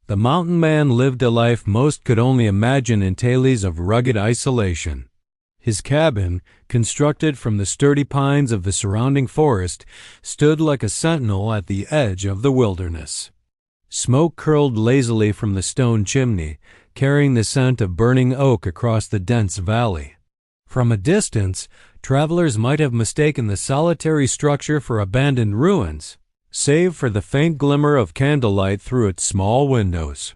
The mountain man lived a life most could only imagine in tales of rugged isolation. His cabin, constructed from the sturdy pines of the surrounding forest, stood like a sentinel at the edge of the wilderness. Smoke curled lazily from the stone chimney, carrying the scent of burning oak across the dense valley. From a distance, travelers might have mistaken the solitary structure for abandoned ruins, save for the faint glimmer of candlelight through its small windows.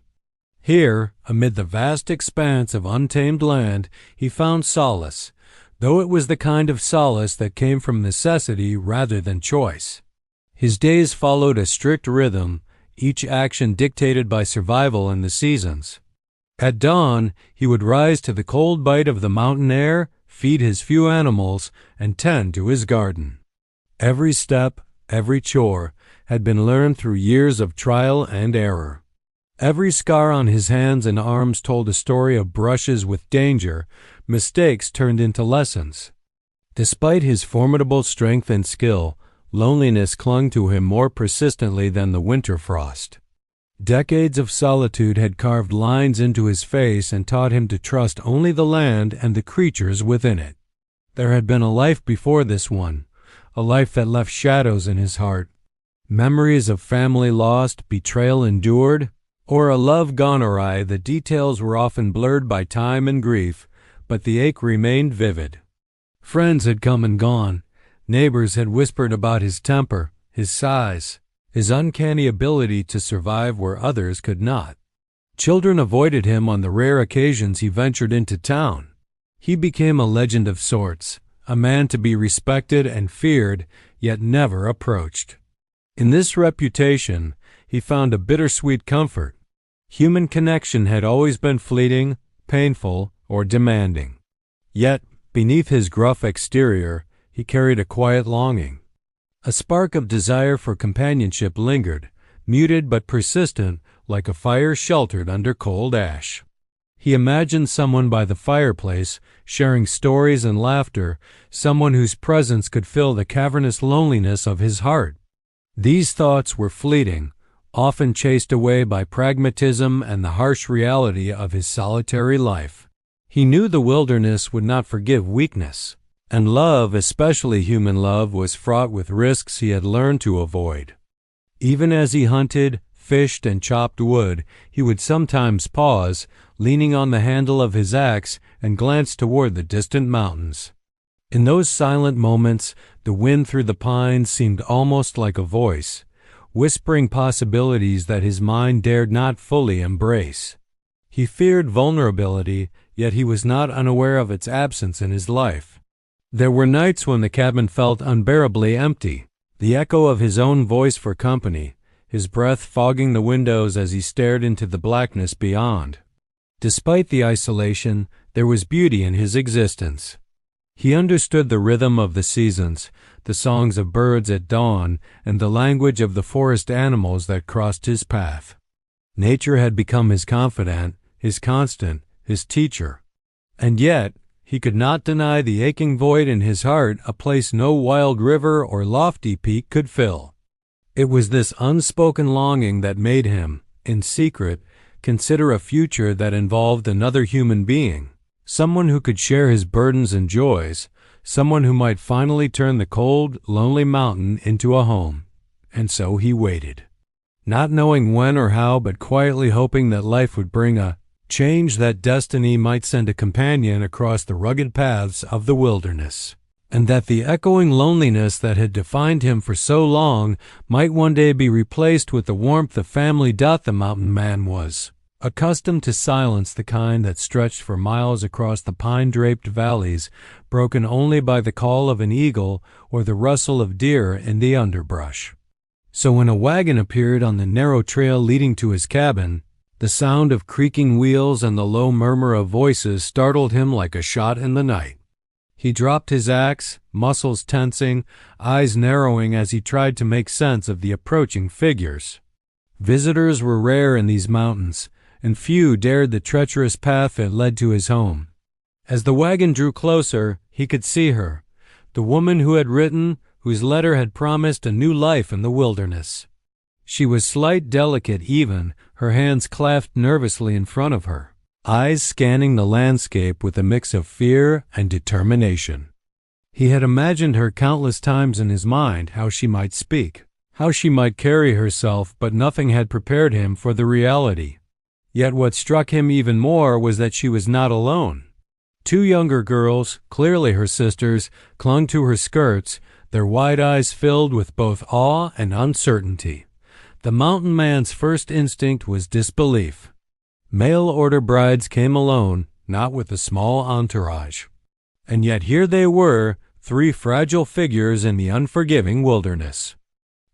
Here, amid the vast expanse of untamed land, he found solace, though it was the kind of solace that came from necessity rather than choice. His days followed a strict rhythm, each action dictated by survival and the seasons. At dawn, he would rise to the cold bite of the mountain air, feed his few animals, and tend to his garden. Every step, every chore, had been learned through years of trial and error. Every scar on his hands and arms told a story of brushes with danger, mistakes turned into lessons. Despite his formidable strength and skill, loneliness clung to him more persistently than the winter frost. Decades of solitude had carved lines into his face and taught him to trust only the land and the creatures within it. There had been a life before this one, a life that left shadows in his heart, memories of family lost, betrayal endured, or a love gone awry. The details were often blurred by time and grief, but the ache remained vivid. Friends had come and gone. Neighbors had whispered about his temper, his size, his uncanny ability to survive where others could not. Children avoided him on the rare occasions he ventured into town. He became a legend of sorts, a man to be respected and feared, yet never approached. In this reputation, he found a bittersweet comfort. Human connection had always been fleeting, painful, or demanding. Yet, beneath his gruff exterior, he carried a quiet longing. A spark of desire for companionship lingered, muted but persistent, like a fire sheltered under cold ash. He imagined someone by the fireplace, sharing stories and laughter, someone whose presence could fill the cavernous loneliness of his heart. These thoughts were fleeting, often chased away by pragmatism and the harsh reality of his solitary life. He knew the wilderness would not forgive weakness, and love, especially human love, was fraught with risks he had learned to avoid. Even as he hunted, fished, and chopped wood, he would sometimes pause, leaning on the handle of his axe, and glance toward the distant mountains. In those silent moments, the wind through the pines seemed almost like a voice, whispering possibilities that his mind dared not fully embrace. He feared vulnerability, yet he was not unaware of its absence in his life. There were nights when the cabin felt unbearably empty, the echo of his own voice for company, his breath fogging the windows as he stared into the blackness beyond. Despite the isolation, there was beauty in his existence. He understood the rhythm of the seasons, the songs of birds at dawn, and the language of the forest animals that crossed his path. Nature had become his confidant, his constant, his teacher. And yet, he could not deny the aching void in his heart, a place no wild river or lofty peak could fill. It was this unspoken longing that made him, in secret, consider a future that involved another human being, someone who could share his burdens and joys, someone who might finally turn the cold, lonely mountain into a home. And so he waited, not knowing when or how, but quietly hoping that life would bring a change, that destiny might send a companion across the rugged paths of the wilderness, and that the echoing loneliness that had defined him for so long might one day be replaced with the warmth of family. The mountain man was accustomed to silence, the kind that stretched for miles across the pine-draped valleys, broken only by the call of an eagle or the rustle of deer in the underbrush. So when a wagon appeared on the narrow trail leading to his cabin, the sound of creaking wheels and the low murmur of voices startled him like a shot in the night. He dropped his axe, muscles tensing, eyes narrowing as he tried to make sense of the approaching figures. Visitors were rare in these mountains, and few dared the treacherous path that led to his home. As the wagon drew closer, he could see her, the woman who had written, whose letter had promised a new life in the wilderness. She was slight, delicate even, her hands clasped nervously in front of her, eyes scanning the landscape with a mix of fear and determination. He had imagined her countless times in his mind, how she might speak, how she might carry herself, but nothing had prepared him for the reality. Yet what struck him even more was that she was not alone. Two younger girls, clearly her sisters, clung to her skirts, their wide eyes filled with both awe and uncertainty. The mountain man's first instinct was disbelief. Mail-order brides came alone, not with a small entourage. And yet here they were, three fragile figures in the unforgiving wilderness.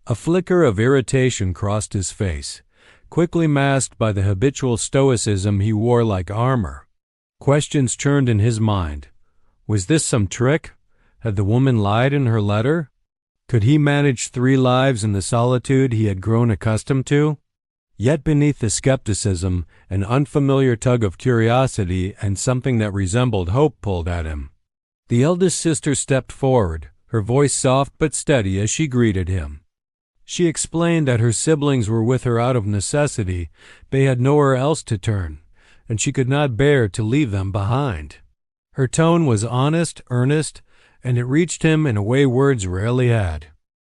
A flicker of irritation crossed his face, quickly masked by the habitual stoicism he wore like armor. Questions churned in his mind. Was this some trick? Had the woman lied in her letter? Could he manage 3 lives in the solitude he had grown accustomed to? Yet beneath the skepticism, an unfamiliar tug of curiosity and something that resembled hope pulled at him. The eldest sister stepped forward, her voice soft but steady as she greeted him. She explained that her siblings were with her out of necessity. They had nowhere else to turn, and she could not bear to leave them behind. Her tone was honest, earnest, and it reached him in a way words rarely had.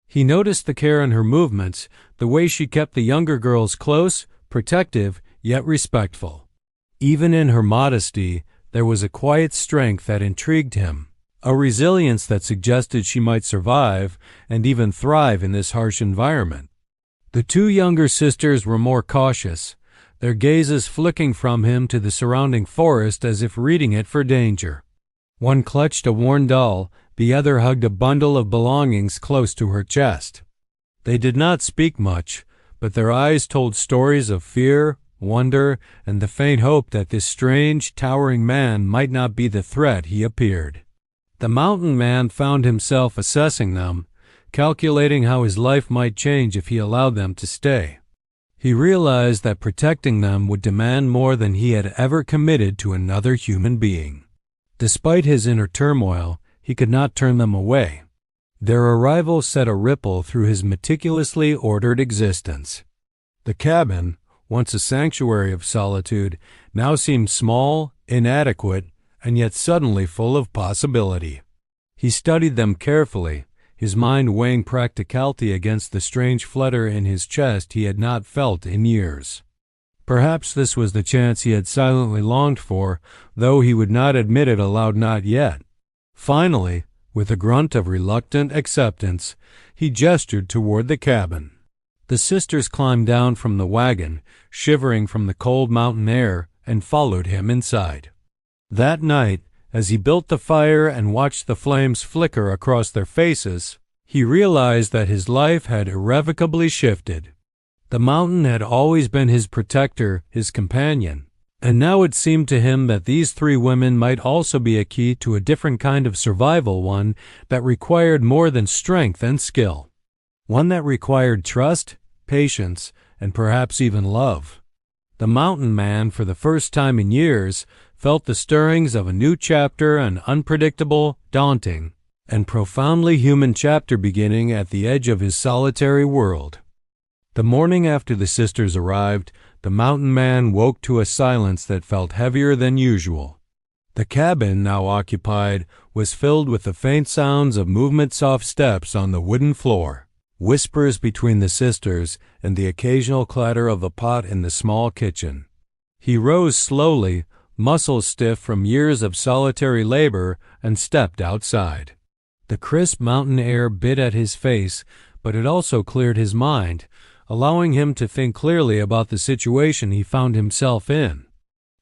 He noticed the care in her movements, the way she kept the younger girls close, protective, yet respectful. Even in her modesty, there was a quiet strength that intrigued him, a resilience that suggested she might survive and even thrive in this harsh environment. The 2 younger sisters were more cautious, their gazes flicking from him to the surrounding forest as if reading it for danger. One clutched a worn doll, the other hugged a bundle of belongings close to her chest. They did not speak much, but their eyes told stories of fear, wonder, and the faint hope that this strange, towering man might not be the threat he appeared. The mountain man found himself assessing them, calculating how his life might change if he allowed them to stay. He realized that protecting them would demand more than he had ever committed to another human being. Despite his inner turmoil, he could not turn them away. Their arrival set a ripple through his meticulously ordered existence. The cabin, once a sanctuary of solitude, now seemed small, inadequate, and yet suddenly full of possibility. He studied them carefully, his mind weighing practicality against the strange flutter in his chest he had not felt in years. Perhaps this was the chance he had silently longed for, though he would not admit it aloud, not yet. Finally, with a grunt of reluctant acceptance, he gestured toward the cabin. The sisters climbed down from the wagon, shivering from the cold mountain air, and followed him inside. That night, as he built the fire and watched the flames flicker across their faces, he realized that his life had irrevocably shifted. The mountain had always been his protector, his companion, and now it seemed to him that these 3 women might also be a key to a different kind of survival, one that required more than strength and skill, one that required trust, patience, and perhaps even love. The mountain man, for the first time in years, felt the stirrings of a new chapter, an unpredictable, daunting, and profoundly human chapter beginning at the edge of his solitary world. The morning after the sisters arrived, the mountain man woke to a silence that felt heavier than usual. The cabin, now occupied, was filled with the faint sounds of soft steps on the wooden floor, whispers between the sisters, and the occasional clatter of a pot in the small kitchen. He rose slowly, muscles stiff from years of solitary labor, and stepped outside. The crisp mountain air bit at his face, but it also cleared his mind, allowing him to think clearly about the situation he found himself in.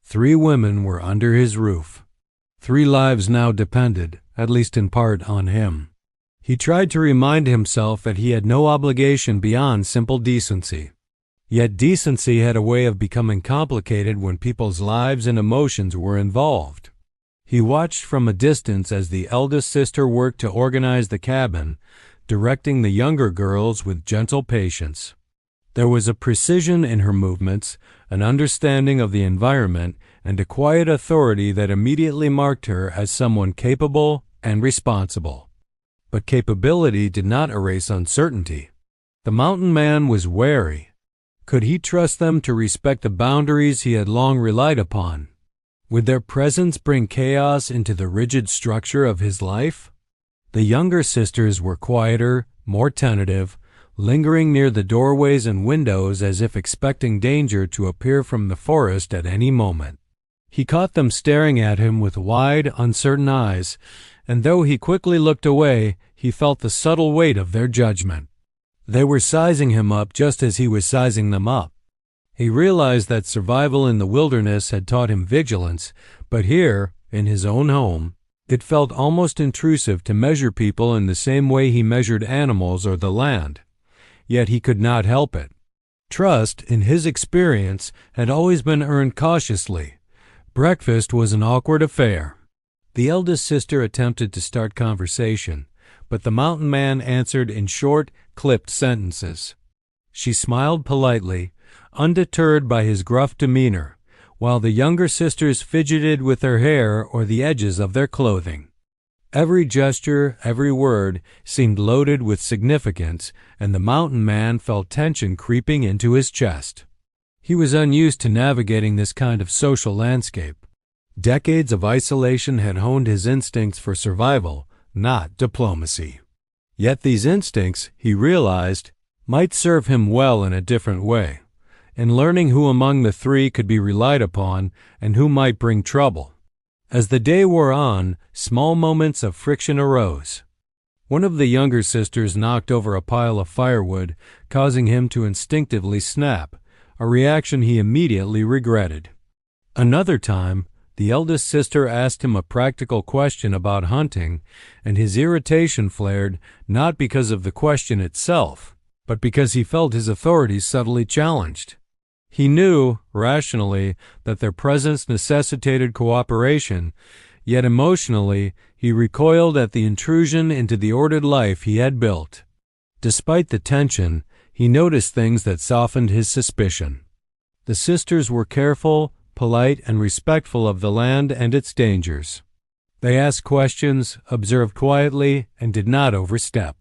3 women were under his roof. 3 lives now depended, at least in part, on him. He tried to remind himself that he had no obligation beyond simple decency. Yet decency had a way of becoming complicated when people's lives and emotions were involved. He watched from a distance as the eldest sister worked to organize the cabin, directing the younger girls with gentle patience. There was a precision in her movements, an understanding of the environment, and a quiet authority that immediately marked her as someone capable and responsible. But capability did not erase uncertainty. The mountain man was wary. Could he trust them to respect the boundaries he had long relied upon? Would their presence bring chaos into the rigid structure of his life? The younger sisters were quieter, more tentative, lingering near the doorways and windows as if expecting danger to appear from the forest at any moment. He caught them staring at him with wide, uncertain eyes, and though he quickly looked away, he felt the subtle weight of their judgment. They were sizing him up just as he was sizing them up. He realized that survival in the wilderness had taught him vigilance, but here, in his own home, it felt almost intrusive to measure people in the same way he measured animals or the land. Yet he could not help it. Trust, in his experience, had always been earned cautiously. Breakfast was an awkward affair. The eldest sister attempted to start conversation, but the mountain man answered in short, clipped sentences. She smiled politely, undeterred by his gruff demeanor, while the younger sisters fidgeted with their hair or the edges of their clothing. Every gesture, every word seemed loaded with significance, and the mountain man felt tension creeping into his chest. He was unused to navigating this kind of social landscape. Decades of isolation had honed his instincts for survival, not diplomacy. Yet these instincts, he realized, might serve him well in a different way, in learning who among the three could be relied upon and who might bring trouble. As the day wore on, small moments of friction arose. One of the younger sisters knocked over a pile of firewood, causing him to instinctively snap, a reaction he immediately regretted. Another time, the eldest sister asked him a practical question about hunting, and his irritation flared not because of the question itself, but because he felt his authority subtly challenged. He knew, rationally, that their presence necessitated cooperation, yet emotionally he recoiled at the intrusion into the ordered life he had built. Despite the tension, he noticed things that softened his suspicion. The sisters were careful, polite, and respectful of the land and its dangers. They asked questions, observed quietly, and did not overstep.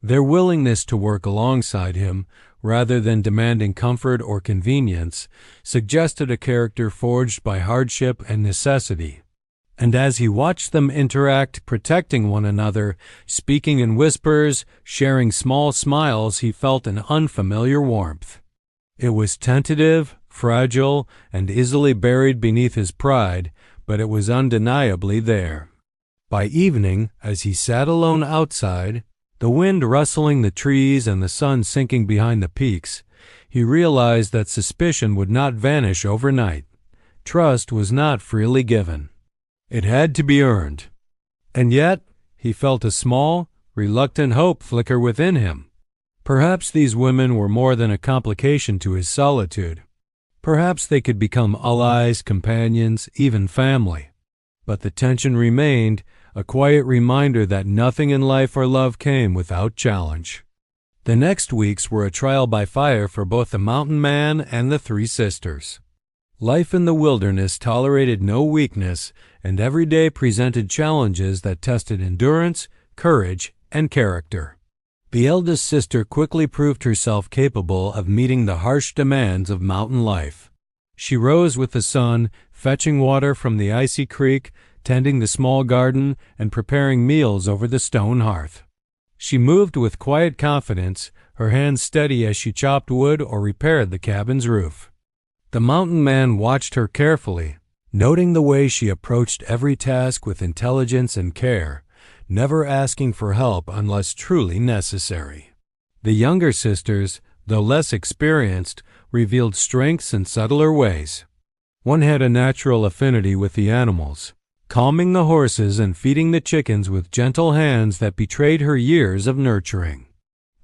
Their willingness to work alongside him, rather than demanding comfort or convenience, suggested a character forged by hardship and necessity. And as he watched them interact, protecting one another, speaking in whispers, sharing small smiles, he felt an unfamiliar warmth. It was tentative, fragile, and easily buried beneath his pride, but it was undeniably there. By evening, as he sat alone outside, the wind rustling the trees and the sun sinking behind the peaks, he realized that suspicion would not vanish overnight. Trust was not freely given. It had to be earned. And yet, he felt a small, reluctant hope flicker within him. Perhaps these women were more than a complication to his solitude. Perhaps they could become allies, companions, even family. But the tension remained, a quiet reminder that nothing in life or love came without challenge. The next weeks were a trial by fire for both the mountain man and the three sisters. Life in the wilderness tolerated no weakness, and every day presented challenges that tested endurance, courage, and character. The eldest sister quickly proved herself capable of meeting the harsh demands of mountain life. She rose with the sun, fetching water from the icy creek, tending the small garden, and preparing meals over the stone hearth. She moved with quiet confidence, her hands steady as she chopped wood or repaired the cabin's roof. The mountain man watched her carefully, noting the way she approached every task with intelligence and care, never asking for help unless truly necessary. The younger sisters, though less experienced, revealed strengths in subtler ways. One had a natural affinity with the animals, calming the horses and feeding the chickens with gentle hands that betrayed her years of nurturing.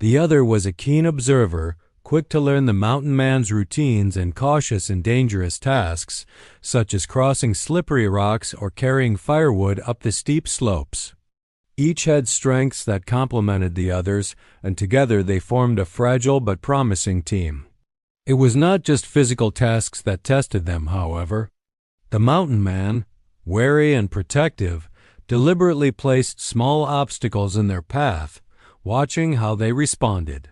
The other was a keen observer, quick to learn the mountain man's routines and cautious in dangerous tasks, such as crossing slippery rocks or carrying firewood up the steep slopes. Each had strengths that complemented the others, and together they formed a fragile but promising team. It was not just physical tasks that tested them, however. The mountain man, wary and protective, deliberately placed small obstacles in their path, watching how they responded.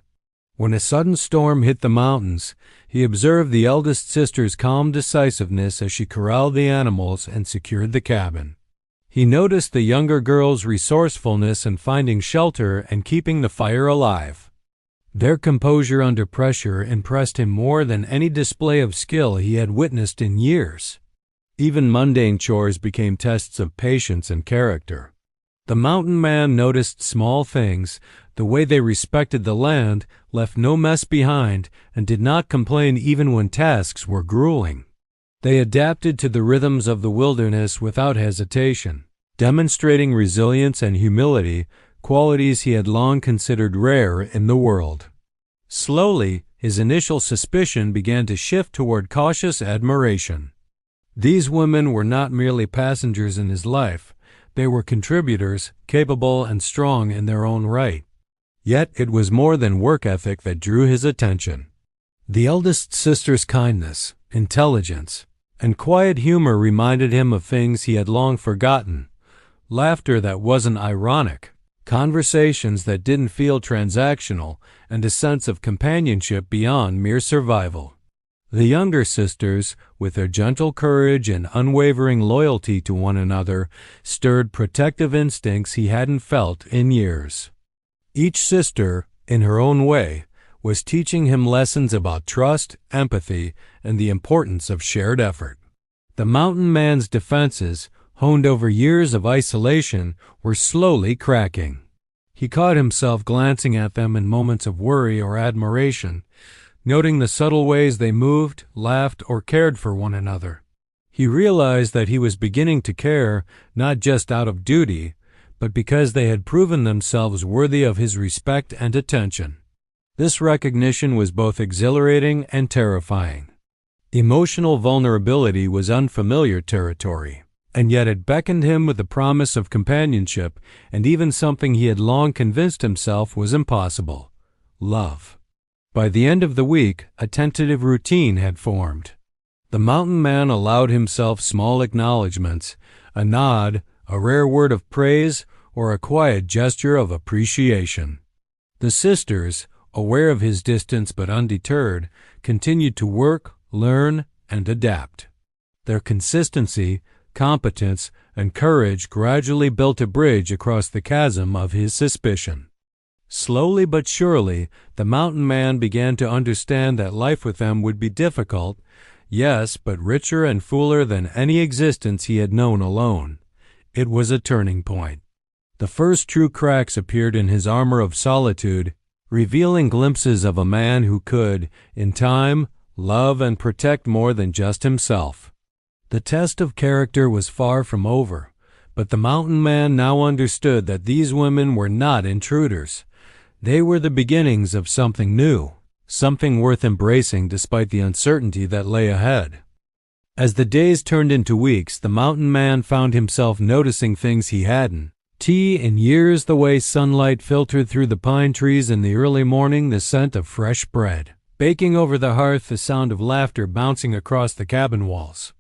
When a sudden storm hit the mountains, he observed the eldest sister's calm decisiveness as she corralled the animals and secured the cabin. He noticed the younger girl's resourcefulness in finding shelter and keeping the fire alive. Their composure under pressure impressed him more than any display of skill he had witnessed in years. Even mundane chores became tests of patience and character. The mountain man noticed small things, the way they respected the land, left no mess behind, and did not complain even when tasks were grueling. They adapted to the rhythms of the wilderness without hesitation, demonstrating resilience and humility, qualities he had long considered rare in the world. Slowly, his initial suspicion began to shift toward cautious admiration. These women were not merely passengers in his life. They were contributors, capable and strong in their own right. Yet it was more than work ethic that drew his attention. The eldest sister's kindness, intelligence, and quiet humor reminded him of things he had long forgotten. Laughter that wasn't ironic, conversations that didn't feel transactional, and a sense of companionship beyond mere survival. The younger sisters, with their gentle courage and unwavering loyalty to one another, stirred protective instincts he hadn't felt in years. Each sister, in her own way, was teaching him lessons about trust, empathy, and the importance of shared effort. The mountain man's defenses, honed over years of isolation, were slowly cracking. He caught himself glancing at them in moments of worry or admiration, noting the subtle ways they moved, laughed, or cared for one another. He realized that he was beginning to care, not just out of duty, but because they had proven themselves worthy of his respect and attention. This recognition was both exhilarating and terrifying. Emotional vulnerability was unfamiliar territory, and yet it beckoned him with the promise of companionship and even something he had long convinced himself was impossible: love. By the end of the week, a tentative routine had formed. The mountain man allowed himself small acknowledgments, a nod, a rare word of praise, or a quiet gesture of appreciation. The sisters, aware of his distance but undeterred, continued to work, learn, and adapt. Their consistency, competence, and courage gradually built a bridge across the chasm of his suspicion. Slowly but surely, the mountain man began to understand that life with them would be difficult, yes, but richer and fuller than any existence he had known alone. It was a turning point. The first true cracks appeared in his armor of solitude, revealing glimpses of a man who could, in time, love and protect more than just himself. The test of character was far from over, but the mountain man now understood that these women were not intruders. They were the beginnings of something new, something worth embracing despite the uncertainty that lay ahead. As the days turned into weeks, the mountain man found himself noticing things he hadn't. In years, the way sunlight filtered through the pine trees in the early morning, the scent of fresh bread. Baking over the hearth, the sound of laughter bouncing across the cabin walls.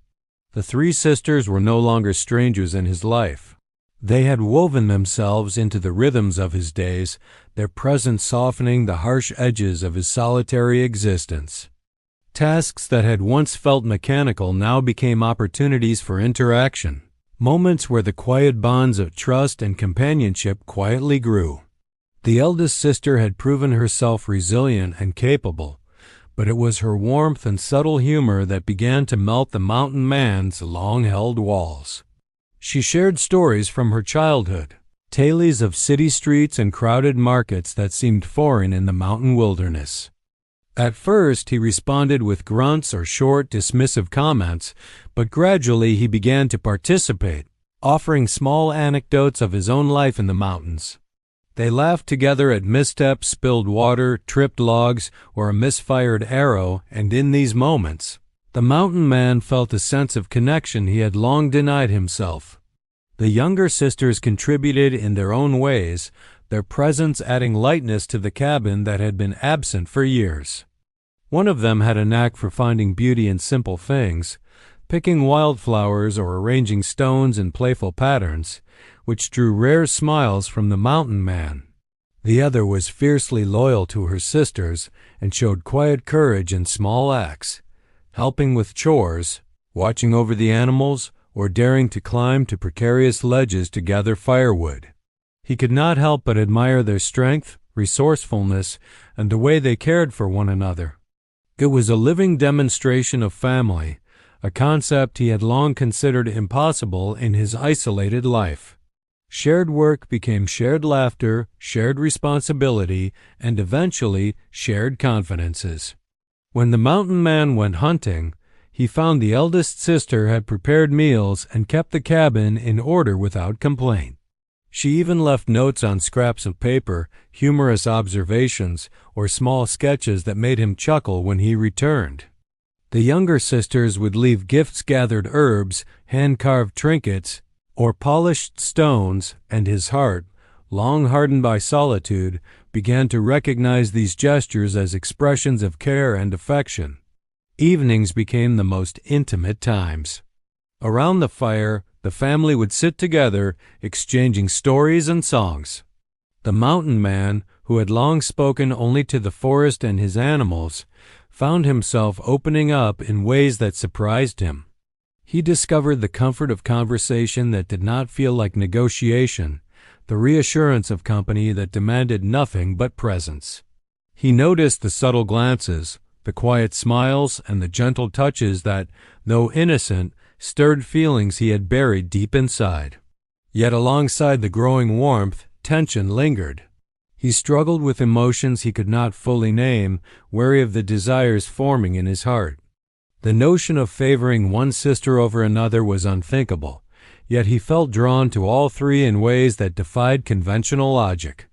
The three sisters were no longer strangers in his life. They had woven themselves into the rhythms of his days, their presence softening the harsh edges of his solitary existence. Tasks that had once felt mechanical now became opportunities for interaction, moments where the quiet bonds of trust and companionship quietly grew. The eldest sister had proven herself resilient and capable, but it was her warmth and subtle humor that began to melt the mountain man's long-held walls. She shared stories from her childhood, tales of city streets and crowded markets that seemed foreign in the mountain wilderness. At first, he responded with grunts or short, dismissive comments, but gradually he began to participate, offering small anecdotes of his own life in the mountains. They laughed together at missteps, spilled water, tripped logs, or a misfired arrow, and in these moments, the mountain man felt a sense of connection he had long denied himself. The younger sisters contributed in their own ways, their presence adding lightness to the cabin that had been absent for years. One of them had a knack for finding beauty in simple things, picking wildflowers or arranging stones in playful patterns, which drew rare smiles from the mountain man. The other was fiercely loyal to her sisters and showed quiet courage in small acts, helping with chores, watching over the animals, or daring to climb to precarious ledges to gather firewood. He could not help but admire their strength, resourcefulness, and the way they cared for one another. It was a living demonstration of family, a concept he had long considered impossible in his isolated life. Shared work became shared laughter, shared responsibility, and eventually shared confidences. When the mountain man went hunting, he found the eldest sister had prepared meals and kept the cabin in order without complaint. She even left notes on scraps of paper, humorous observations, or small sketches that made him chuckle when he returned. The younger sisters would leave gifts-gathered herbs, hand-carved trinkets, or polished stones, and his heart, long hardened by solitude, began to recognize these gestures as expressions of care and affection. Evenings became the most intimate times. Around the fire, the family would sit together, exchanging stories and songs. The mountain man, who had long spoken only to the forest and his animals, found himself opening up in ways that surprised him. He discovered the comfort of conversation that did not feel like negotiation, the reassurance of company that demanded nothing but presence. He noticed the subtle glances, the quiet smiles, and the gentle touches that, though innocent, stirred feelings he had buried deep inside. Yet alongside the growing warmth, tension lingered. He struggled with emotions he could not fully name, wary of the desires forming in his heart. The notion of favoring one sister over another was unthinkable, yet he felt drawn to all three in ways that defied conventional logic.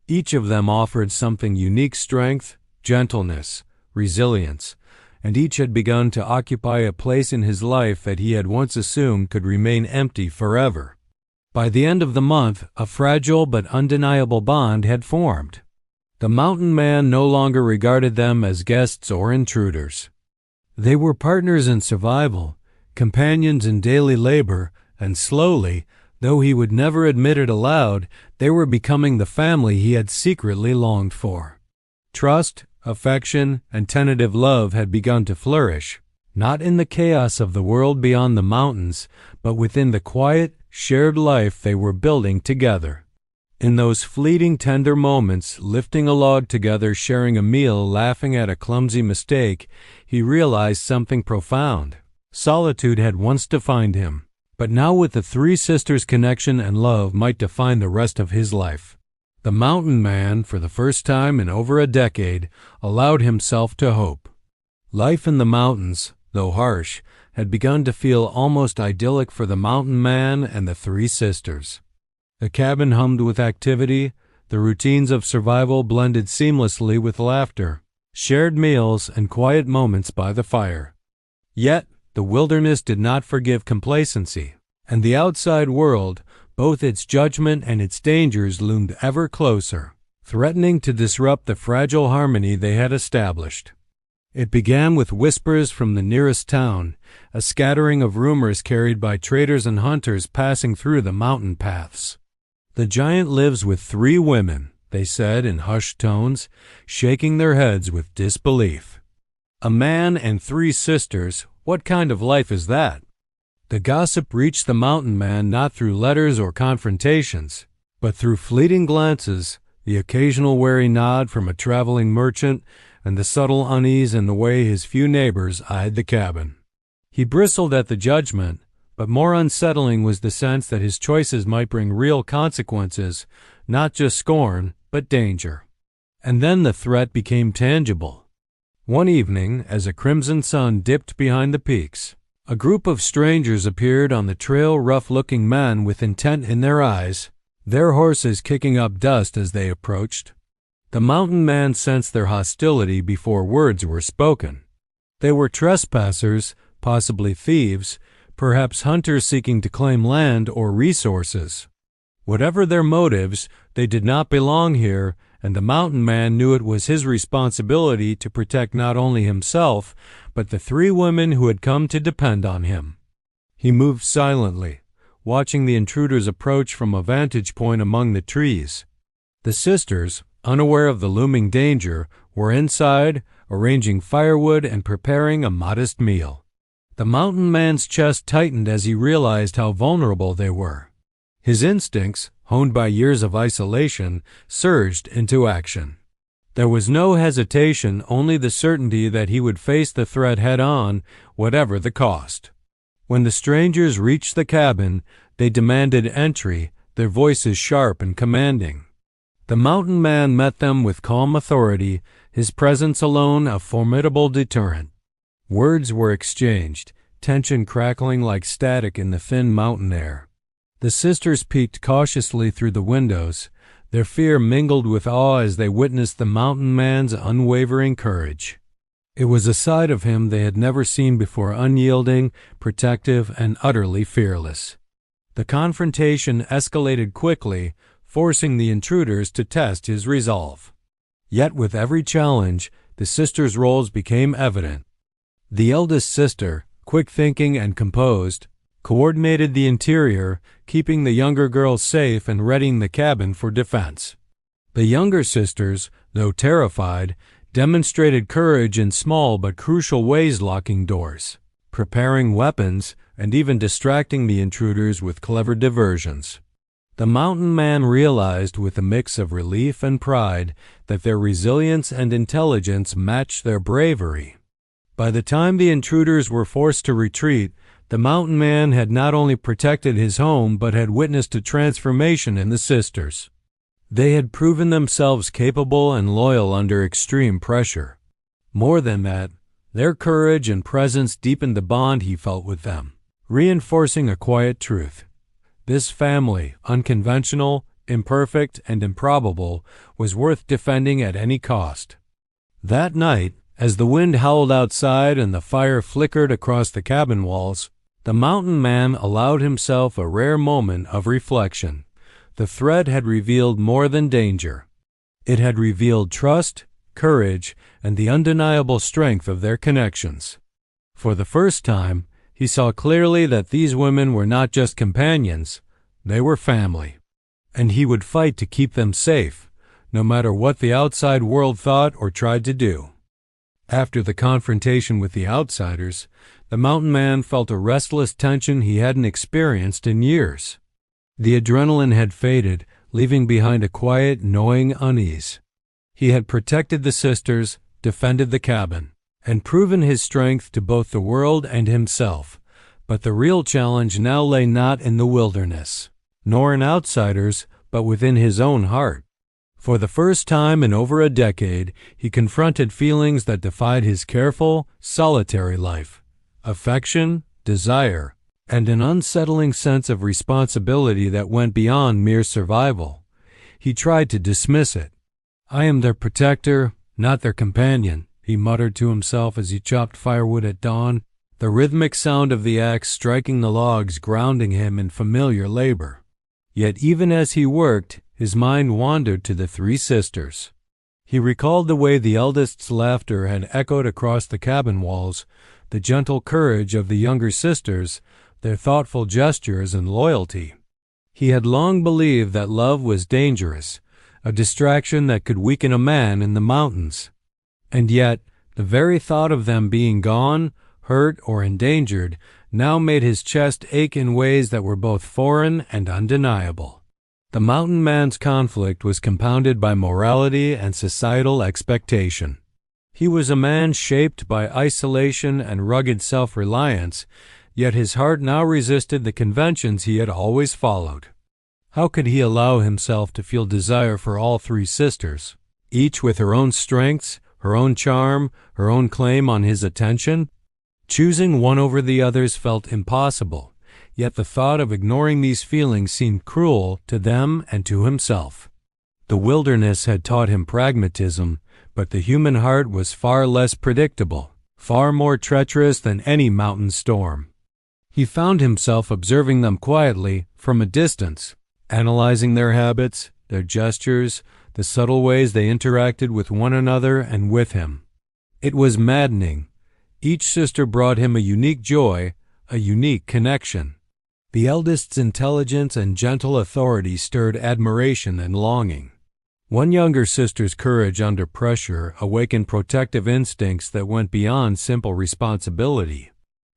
Each of them offered something unique: strength, gentleness, resilience, and each had begun to occupy a place in his life that he had once assumed could remain empty forever. By the end of the month, a fragile but undeniable bond had formed. The mountain man no longer regarded them as guests or intruders. They were partners in survival, companions in daily labor, and slowly, though he would never admit it aloud, they were becoming the family he had secretly longed for. Trust, affection, and tentative love had begun to flourish, not in the chaos of the world beyond the mountains, but within the quiet, shared life they were building together. In those fleeting, tender moments, lifting a log together, sharing a meal, laughing at a clumsy mistake, he realized something profound. Solitude had once defined him, but now with the three sisters' connection and love might define the rest of his life. The mountain man, for the first time in over a decade, allowed himself to hope. Life in the mountains, though harsh, had begun to feel almost idyllic for the mountain man and the three sisters. The cabin hummed with activity, the routines of survival blended seamlessly with laughter, shared meals, and quiet moments by the fire. Yet, the wilderness did not forgive complacency, and the outside world, both its judgment and its dangers, loomed ever closer, threatening to disrupt the fragile harmony they had established. It began with whispers from the nearest town, a scattering of rumors carried by traders and hunters passing through the mountain paths. "The giant lives with 3 women," they said in hushed tones, shaking their heads with disbelief. "A man and 3 sisters, what kind of life is that?" The gossip reached the mountain man not through letters or confrontations, but through fleeting glances, the occasional wary nod from a traveling merchant, and the subtle unease in the way his few neighbors eyed the cabin. He bristled at the judgment, but more unsettling was the sense that his choices might bring real consequences, not just scorn, but danger. And then the threat became tangible. One evening, as a crimson sun dipped behind the peaks, a group of strangers appeared on the trail, rough-looking men with intent in their eyes, their horses kicking up dust as they approached. The mountain man sensed their hostility before words were spoken. They were trespassers, possibly thieves, perhaps hunters seeking to claim land or resources. Whatever their motives, they did not belong here, and the mountain man knew it was his responsibility to protect not only himself, but the 3 women who had come to depend on him. He moved silently, watching the intruders approach from a vantage point among the trees. The sisters, unaware of the looming danger, were inside, arranging firewood and preparing a modest meal. The mountain man's chest tightened as he realized how vulnerable they were. His instincts, honed by years of isolation, surged into action. There was no hesitation, only the certainty that he would face the threat head-on, whatever the cost. When the strangers reached the cabin, they demanded entry, their voices sharp and commanding. The mountain man met them with calm authority, his presence alone a formidable deterrent. Words were exchanged, tension crackling like static in the thin mountain air. The sisters peeked cautiously through the windows, their fear mingled with awe as they witnessed the mountain man's unwavering courage. It was a side of him they had never seen before, unyielding, protective, and utterly fearless. The confrontation escalated quickly, forcing the intruders to test his resolve. Yet with every challenge, the sisters' roles became evident. The eldest sister, quick-thinking and composed, coordinated the interior, keeping the younger girls safe and readying the cabin for defense. The younger sisters, though terrified, demonstrated courage in small but crucial ways, locking doors, preparing weapons, and even distracting the intruders with clever diversions. The mountain man realized with a mix of relief and pride that their resilience and intelligence matched their bravery. By the time the intruders were forced to retreat, the mountain man had not only protected his home but had witnessed a transformation in the sisters. They had proven themselves capable and loyal under extreme pressure. More than that, their courage and presence deepened the bond he felt with them, reinforcing a quiet truth. This family, unconventional, imperfect, and improbable, was worth defending at any cost. That night, as the wind howled outside and the fire flickered across the cabin walls, the mountain man allowed himself a rare moment of reflection. The threat had revealed more than danger. It had revealed trust, courage, and the undeniable strength of their connections. For the first time, he saw clearly that these women were not just companions, they were family. And he would fight to keep them safe, no matter what the outside world thought or tried to do. After the confrontation with the outsiders, the mountain man felt a restless tension he hadn't experienced in years. The adrenaline had faded, leaving behind a quiet, gnawing unease. He had protected the sisters, defended the cabin, and proven his strength to both the world and himself. But the real challenge now lay not in the wilderness, nor in outsiders, but within his own heart. For the first time in over a decade, he confronted feelings that defied his careful, solitary life: affection, desire, and an unsettling sense of responsibility that went beyond mere survival. He tried to dismiss it. "I am their protector, not their companion," he muttered to himself as he chopped firewood at dawn, the rhythmic sound of the axe striking the logs grounding him in familiar labor. Yet even as he worked, his mind wandered to the three sisters. He recalled the way the eldest's laughter had echoed across the cabin walls, the gentle courage of the younger sisters, their thoughtful gestures and loyalty. He had long believed that love was dangerous, a distraction that could weaken a man in the mountains. And yet, the very thought of them being gone, hurt, or endangered now made his chest ache in ways that were both foreign and undeniable. The mountain man's conflict was compounded by morality and societal expectation. He was a man shaped by isolation and rugged self-reliance, yet his heart now resisted the conventions he had always followed. How could he allow himself to feel desire for all three sisters, each with her own strengths, her own charm, her own claim on his attention? Choosing one over the others felt impossible. Yet the thought of ignoring these feelings seemed cruel to them and to himself. The wilderness had taught him pragmatism, but the human heart was far less predictable, far more treacherous than any mountain storm. He found himself observing them quietly from a distance, analyzing their habits, their gestures, the subtle ways they interacted with one another and with him. It was maddening. Each sister brought him a unique joy, a unique connection. The eldest's intelligence and gentle authority stirred admiration and longing. One younger sister's courage under pressure awakened protective instincts that went beyond simple responsibility.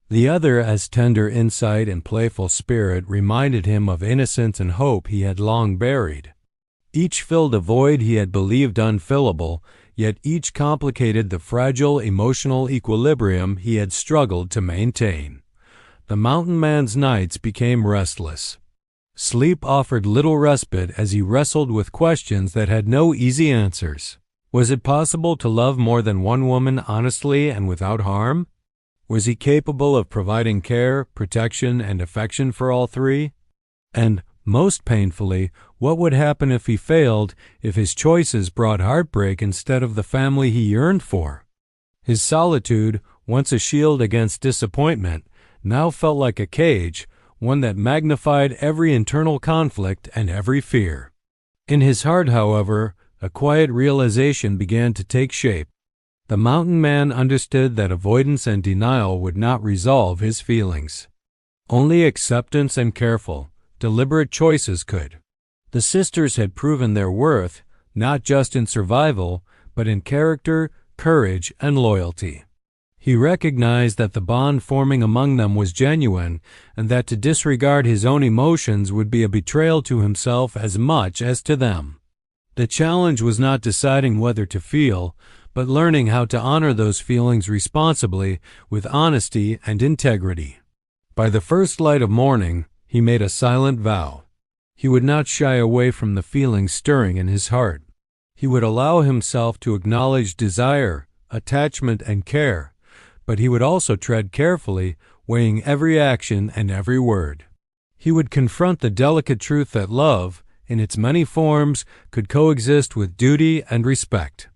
The other, as tender insight and playful spirit, reminded him of innocence and hope he had long buried. Each filled a void he had believed unfillable, yet each complicated the fragile emotional equilibrium he had struggled to maintain. The mountain man's nights became restless. Sleep offered little respite as he wrestled with questions that had no easy answers. Was it possible to love more than one woman honestly and without harm? Was he capable of providing care, protection, and affection for all three? And, most painfully, what would happen if he failed, if his choices brought heartbreak instead of the family he yearned for? His solitude, once a shield against disappointment, now felt like a cage, one that magnified every internal conflict and every fear. In his heart, however, a quiet realization began to take shape. The mountain man understood that avoidance and denial would not resolve his feelings. Only acceptance and careful, deliberate choices could. The sisters had proven their worth, not just in survival, but in character, courage, and loyalty. He recognized that the bond forming among them was genuine, and that to disregard his own emotions would be a betrayal to himself as much as to them. The challenge was not deciding whether to feel, but learning how to honor those feelings responsibly, with honesty and integrity. By the first light of morning, he made a silent vow. He would not shy away from the feelings stirring in his heart. He would allow himself to acknowledge desire, attachment, and care, but he would also tread carefully, weighing every action and every word. He would confront the delicate truth that love, in its many forms, could coexist with duty and respect.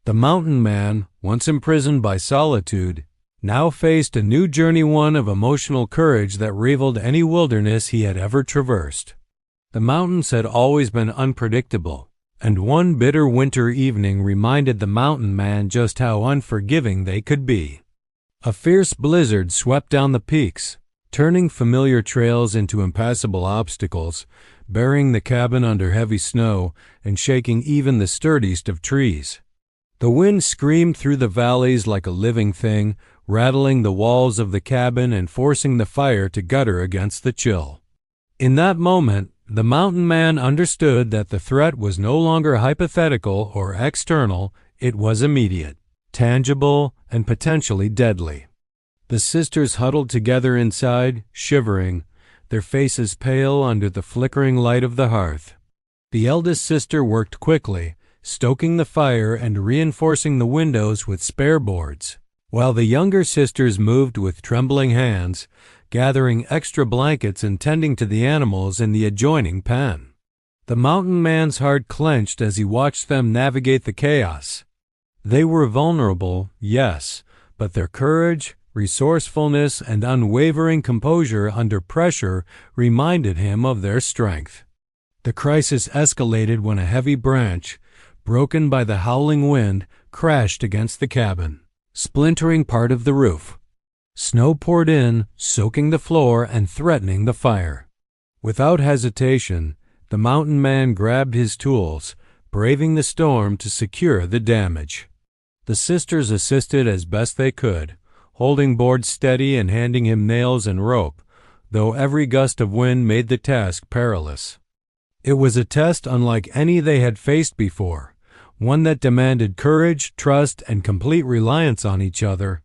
The mountain man, once imprisoned by solitude, now faced a new journey, one of emotional courage that rivaled any wilderness he had ever traversed. The mountains had always been unpredictable, and one bitter winter evening reminded the mountain man just how unforgiving they could be. A fierce blizzard swept down the peaks, turning familiar trails into impassable obstacles, burying the cabin under heavy snow and shaking even the sturdiest of trees. The wind screamed through the valleys like a living thing, rattling the walls of the cabin and forcing the fire to gutter against the chill. In that moment, the mountain man understood that the threat was no longer hypothetical or external, it was immediate, tangible, and potentially deadly. The sisters huddled together inside, shivering, their faces pale under the flickering light of the hearth. The eldest sister worked quickly, stoking the fire and reinforcing the windows with spare boards, while the younger sisters moved with trembling hands, gathering extra blankets and tending to the animals in the adjoining pen. The mountain man's heart clenched as he watched them navigate the chaos. They were vulnerable, yes, but their courage, resourcefulness, and unwavering composure under pressure reminded him of their strength. The crisis escalated when a heavy branch, broken by the howling wind, crashed against the cabin, splintering part of the roof. Snow poured in, soaking the floor and threatening the fire. Without hesitation, the mountain man grabbed his tools, braving the storm to secure the damage. The sisters assisted as best they could, holding boards steady and handing him nails and rope, though every gust of wind made the task perilous. It was a test unlike any they had faced before, one that demanded courage, trust, and complete reliance on each other.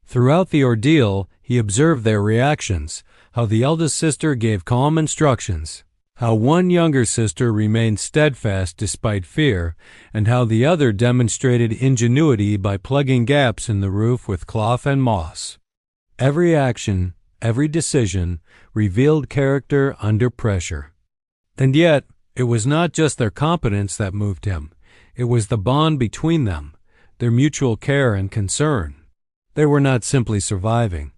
Throughout the ordeal, he observed their reactions, how the eldest sister gave calm instructions, how one younger sister remained steadfast despite fear, and how the other demonstrated ingenuity by plugging gaps in the roof with cloth and moss. Every action, every decision, revealed character under pressure. And yet, it was not just their competence that moved him. It was the bond between them, their mutual care and concern. They were not simply surviving.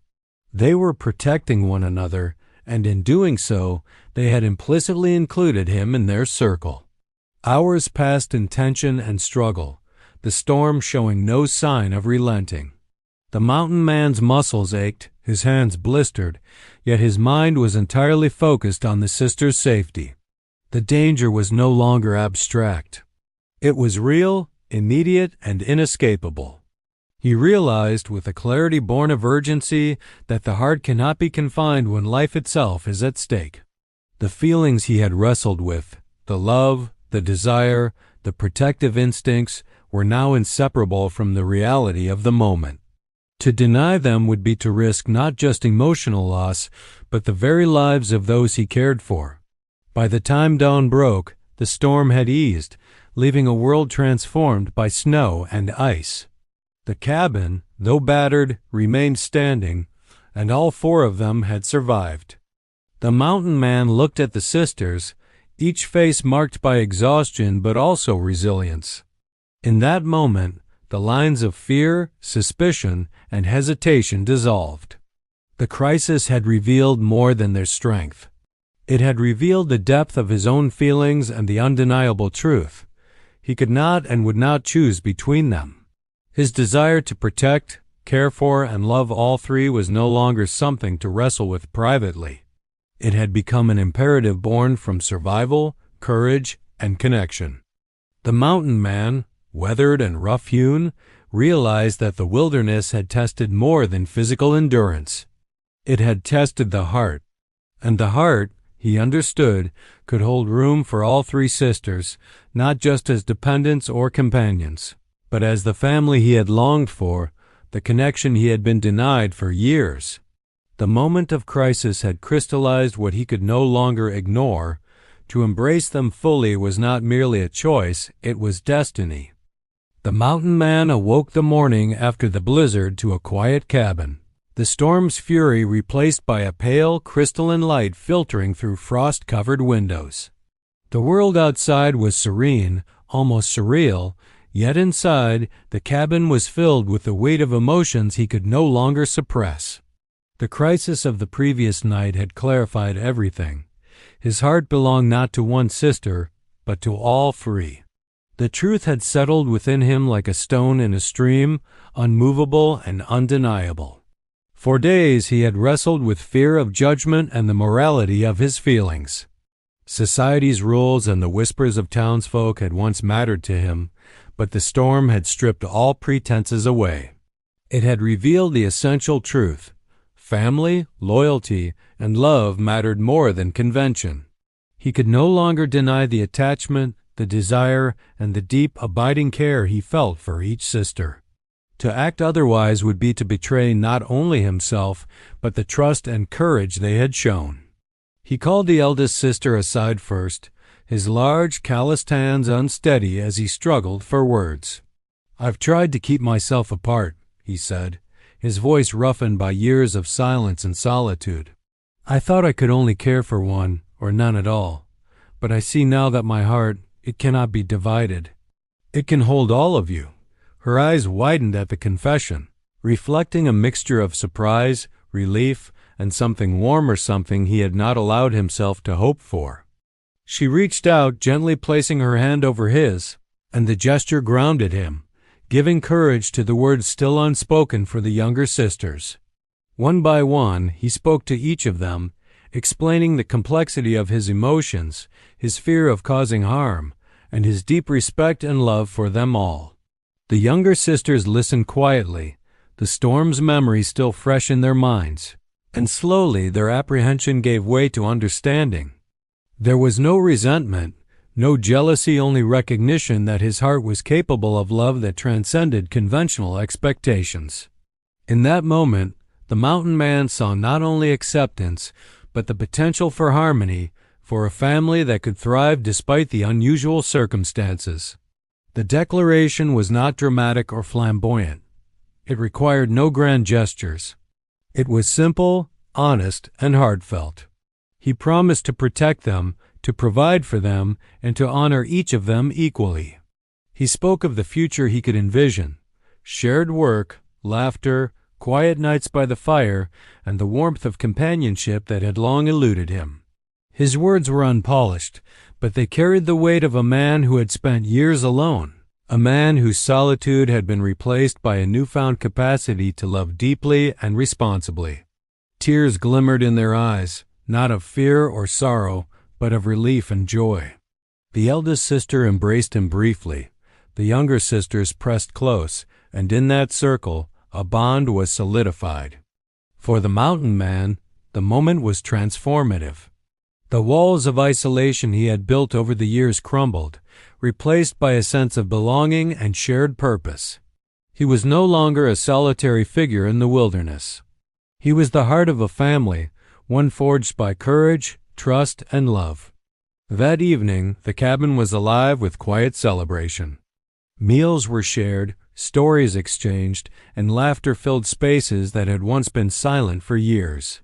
They were protecting one another, and in doing so, they had implicitly included him in their circle. Hours passed in tension and struggle, the storm showing no sign of relenting. The mountain man's muscles ached, his hands blistered, yet his mind was entirely focused on the sisters' safety. The danger was no longer abstract. It was real, immediate, and inescapable. He realized with a clarity born of urgency that the heart cannot be confined when life itself is at stake. The feelings he had wrestled with, the love, the desire, the protective instincts, were now inseparable from the reality of the moment. To deny them would be to risk not just emotional loss, but the very lives of those he cared for. By the time dawn broke, the storm had eased, leaving a world transformed by snow and ice. The cabin, though battered, remained standing, and all four of them had survived. The mountain man looked at the sisters, each face marked by exhaustion but also resilience. In that moment, the lines of fear, suspicion, and hesitation dissolved. The crisis had revealed more than their strength. It had revealed the depth of his own feelings and the undeniable truth. He could not and would not choose between them. His desire to protect, care for, and love all three was no longer something to wrestle with privately. It had become an imperative born from survival, courage, and connection. The mountain man, weathered and rough-hewn, realized that the wilderness had tested more than physical endurance. It had tested the heart, and the heart, he understood, could hold room for all three sisters, not just as dependents or companions, but as the family he had longed for, the connection he had been denied for years. The moment of crisis had crystallized what he could no longer ignore. To embrace them fully was not merely a choice, it was destiny. The mountain man awoke the morning after the blizzard to a quiet cabin, the storm's fury replaced by a pale, crystalline light filtering through frost-covered windows. The world outside was serene, almost surreal, yet inside, the cabin was filled with the weight of emotions he could no longer suppress. The crisis of the previous night had clarified everything. His heart belonged not to one sister, but to all three. The truth had settled within him like a stone in a stream, unmovable and undeniable. For days he had wrestled with fear of judgment and the morality of his feelings. Society's rules and the whispers of townsfolk had once mattered to him, but the storm had stripped all pretenses away. It had revealed the essential truth. Family, loyalty, and love mattered more than convention. He could no longer deny the attachment, the desire, and the deep, abiding care he felt for each sister. To act otherwise would be to betray not only himself, but the trust and courage they had shown. He called the eldest sister aside first, his large, calloused hands unsteady as he struggled for words. "I've tried to keep myself apart," he said, his voice roughened by years of silence and solitude. "I thought I could only care for one, or none at all. But I see now that my heart, it cannot be divided. It can hold all of you." Her eyes widened at the confession, reflecting a mixture of surprise, relief, and something warmer, something he had not allowed himself to hope for. She reached out, gently placing her hand over his, and the gesture grounded him, giving courage to the words still unspoken for the younger sisters. One by one, he spoke to each of them, explaining the complexity of his emotions, his fear of causing harm, and his deep respect and love for them all. The younger sisters listened quietly, the storm's memory still fresh in their minds, and slowly their apprehension gave way to understanding. There was no resentment, no jealousy, only recognition that his heart was capable of love that transcended conventional expectations. In that moment, the mountain man saw not only acceptance, but the potential for harmony, for a family that could thrive despite the unusual circumstances. The declaration was not dramatic or flamboyant. It required no grand gestures. It was simple, honest, and heartfelt. He promised to protect them, to provide for them, and to honor each of them equally. He spoke of the future he could envision: shared work, laughter, quiet nights by the fire, and the warmth of companionship that had long eluded him. His words were unpolished, but they carried the weight of a man who had spent years alone, a man whose solitude had been replaced by a newfound capacity to love deeply and responsibly. Tears glimmered in their eyes, not of fear or sorrow, but of relief and joy. The eldest sister embraced him briefly. The younger sisters pressed close, and in that circle, a bond was solidified. For the mountain man, the moment was transformative. The walls of isolation he had built over the years crumbled, replaced by a sense of belonging and shared purpose. He was no longer a solitary figure in the wilderness. He was the heart of a family, one forged by courage, trust, and love. That evening, the cabin was alive with quiet celebration. Meals were shared, stories exchanged, and laughter filled spaces that had once been silent for years.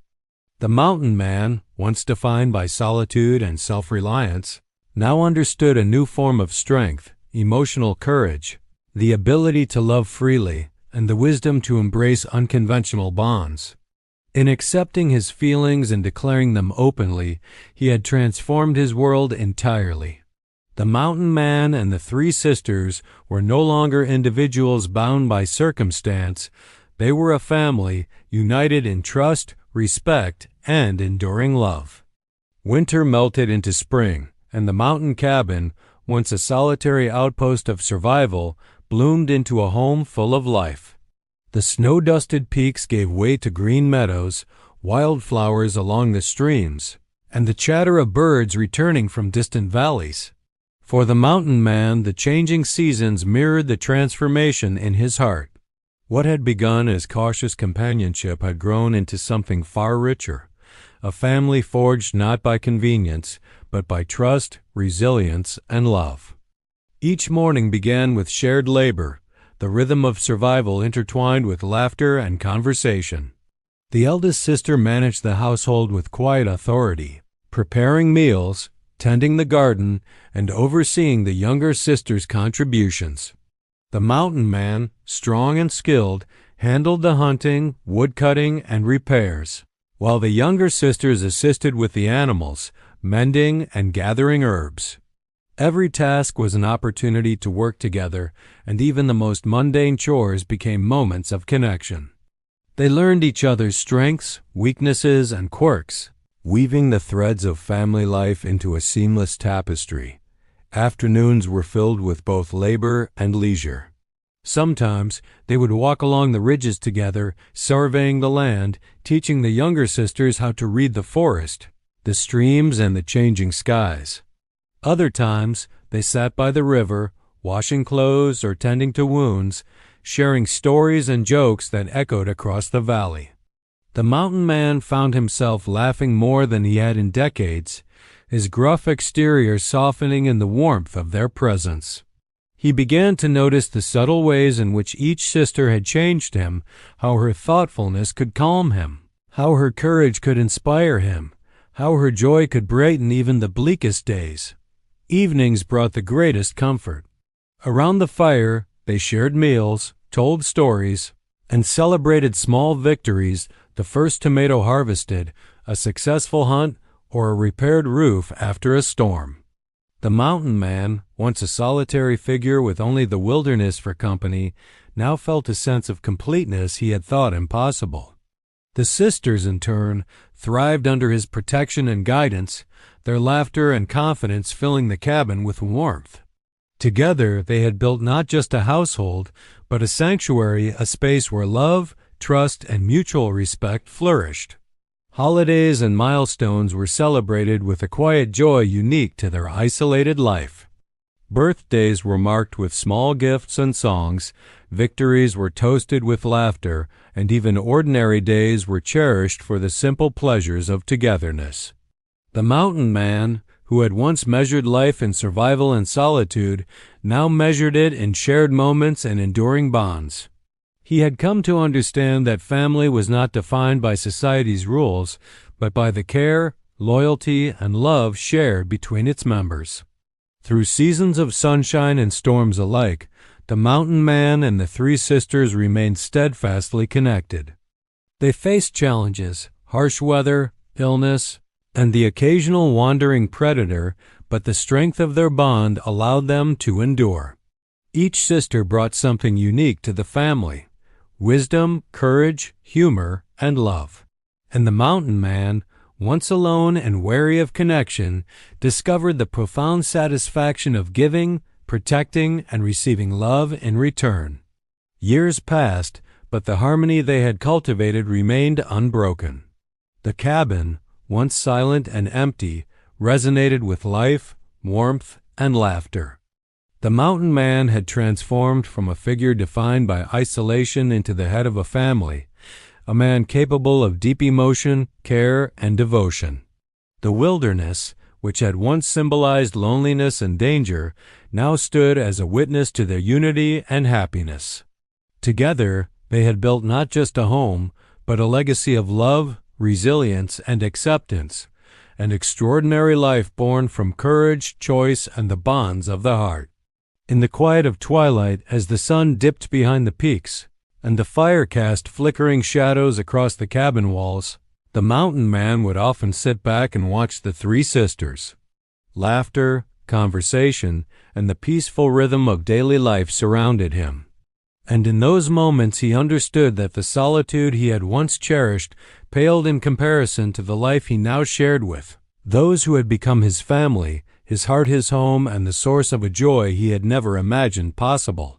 The mountain man, once defined by solitude and self-reliance, now understood a new form of strength, emotional courage, the ability to love freely, and the wisdom to embrace unconventional bonds. In accepting his feelings and declaring them openly, he had transformed his world entirely. The mountain man and the three sisters were no longer individuals bound by circumstance. They were a family united in trust, respect, and enduring love. Winter melted into spring, and the mountain cabin, once a solitary outpost of survival, bloomed into a home full of life. The snow-dusted peaks gave way to green meadows, wildflowers along the streams, and the chatter of birds returning from distant valleys. For the mountain man, the changing seasons mirrored the transformation in his heart. What had begun as cautious companionship had grown into something far richer, a family forged not by convenience, but by trust, resilience, and love. Each morning began with shared labor, the rhythm of survival intertwined with laughter and conversation. The eldest sister managed the household with quiet authority, preparing meals, tending the garden, and overseeing the younger sister's contributions. The mountain man, strong and skilled, handled the hunting, woodcutting, and repairs, while the younger sisters assisted with the animals, mending, and gathering herbs. Every task was an opportunity to work together, and even the most mundane chores became moments of connection. They learned each other's strengths, weaknesses, and quirks, weaving the threads of family life into a seamless tapestry. Afternoons were filled with both labor and leisure. Sometimes they would walk along the ridges together, surveying the land, teaching the younger sisters how to read the forest, the streams, and the changing skies. Other times they sat by the river, washing clothes or tending to wounds, sharing stories and jokes that echoed across the valley. The mountain man found himself laughing more than he had in decades, his gruff exterior softening in the warmth of their presence. He began to notice the subtle ways in which each sister had changed him, how her thoughtfulness could calm him, how her courage could inspire him, how her joy could brighten even the bleakest days. Evenings brought the greatest comfort. Around the fire, they shared meals, told stories, and celebrated small victories, the first tomato harvested, a successful hunt, or a repaired roof after a storm. The mountain man, once a solitary figure with only the wilderness for company, now felt a sense of completeness he had thought impossible. The sisters, in turn, thrived under his protection and guidance, their laughter and confidence filling the cabin with warmth. Together, they had built not just a household, but a sanctuary, a space where love, trust, and mutual respect flourished. Holidays and milestones were celebrated with a quiet joy unique to their isolated life. Birthdays were marked with small gifts and songs, victories were toasted with laughter, and even ordinary days were cherished for the simple pleasures of togetherness. The mountain man, who had once measured life in survival and solitude, now measured it in shared moments and enduring bonds. He had come to understand that family was not defined by society's rules, but by the care, loyalty, and love shared between its members. Through seasons of sunshine and storms alike, the mountain man and the three sisters remained steadfastly connected. They faced challenges, harsh weather, illness, and the occasional wandering predator, but the strength of their bond allowed them to endure. Each sister brought something unique to the family: wisdom, courage, humor, and love. And the mountain man, once alone and wary of connection, discovered the profound satisfaction of giving, protecting, and receiving love in return. Years passed, but the harmony they had cultivated remained unbroken. The cabin, once silent and empty, resonated with life, warmth, and laughter. The mountain man had transformed from a figure defined by isolation into the head of a family, a man capable of deep emotion, care, and devotion. The wilderness, which had once symbolized loneliness and danger, now stood as a witness to their unity and happiness. Together, they had built not just a home, but a legacy of love, resilience, and acceptance, an extraordinary life born from courage, choice, and the bonds of the heart. In the quiet of twilight, as the sun dipped behind the peaks, and the fire cast flickering shadows across the cabin walls, the mountain man would often sit back and watch the three sisters. Laughter, conversation, and the peaceful rhythm of daily life surrounded him. And in those moments he understood that the solitude he had once cherished paled in comparison to the life he now shared with those who had become his family, his heart his home, and the source of a joy he had never imagined possible.